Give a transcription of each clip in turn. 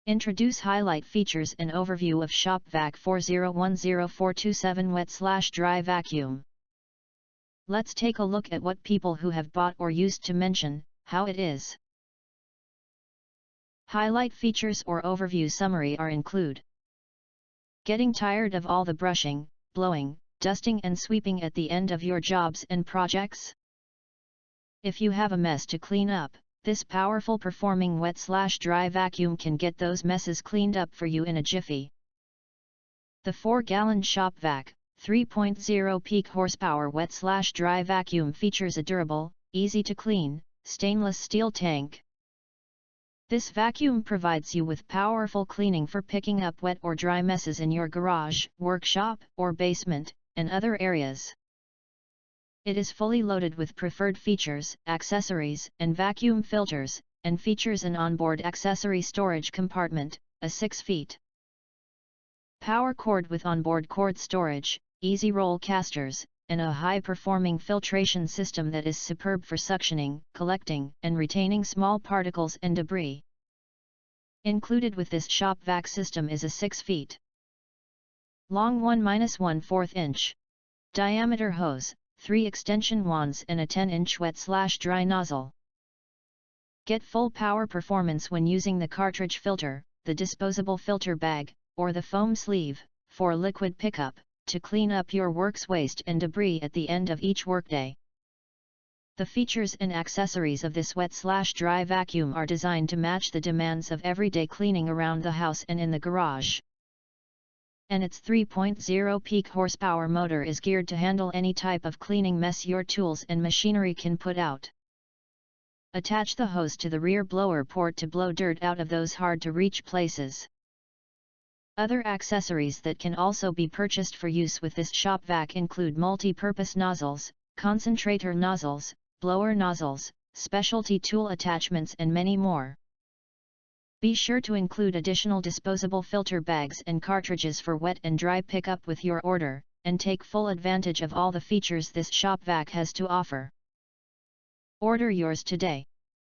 Introduce highlight features and overview of Shop-Vac 4010427 wet/dry vacuum. Let's take a look at what people who have bought or used to mention how it is. Highlight features or overview summary are include. Getting tired of all the brushing, blowing, dusting and sweeping at the end of your jobs and projects? If you have a mess to clean up, this powerful performing wet/dry vacuum can get those messes cleaned up for you in a jiffy. The 4-gallon Shop-Vac 3.0 peak horsepower wet/dry vacuum features a durable, easy to clean, stainless steel tank. This vacuum provides you with powerful cleaning for picking up wet or dry messes in your garage, workshop, or basement, and other areas. It is fully loaded with preferred features, accessories, and vacuum filters, and features an onboard accessory storage compartment, a 6 feet power cord with onboard cord storage, easy roll casters, and a high-performing filtration system that is superb for suctioning, collecting, and retaining small particles and debris. Included with this Shop-Vac system is a 6 feet long 1-1/4 inch diameter hose, 3 extension wands and a 10-inch wet/dry nozzle. Get full power performance when using the cartridge filter, the disposable filter bag, or the foam sleeve, for liquid pickup, to clean up your work's waste and debris at the end of each workday. The features and accessories of this wet/dry vacuum are designed to match the demands of everyday cleaning around the house and in the garage. And its 3.0 peak horsepower motor is geared to handle any type of cleaning mess your tools and machinery can put out. Attach the hose to the rear blower port to blow dirt out of those hard-to-reach places. Other accessories that can also be purchased for use with this Shop-Vac include multi-purpose nozzles, concentrator nozzles, blower nozzles, specialty tool attachments and many more. Be sure to include additional disposable filter bags and cartridges for wet and dry pickup with your order, and take full advantage of all the features this Shop-Vac has to offer. Order yours today.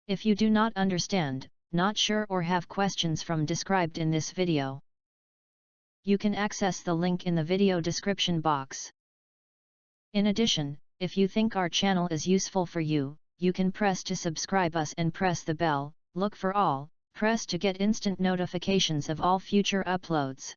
If you do not understand, not sure or have questions from described in this video, you can access the link in the video description box. In addition, if you think our channel is useful for you, you can press to subscribe us and press the bell, look for all, press to get instant notifications of all future uploads.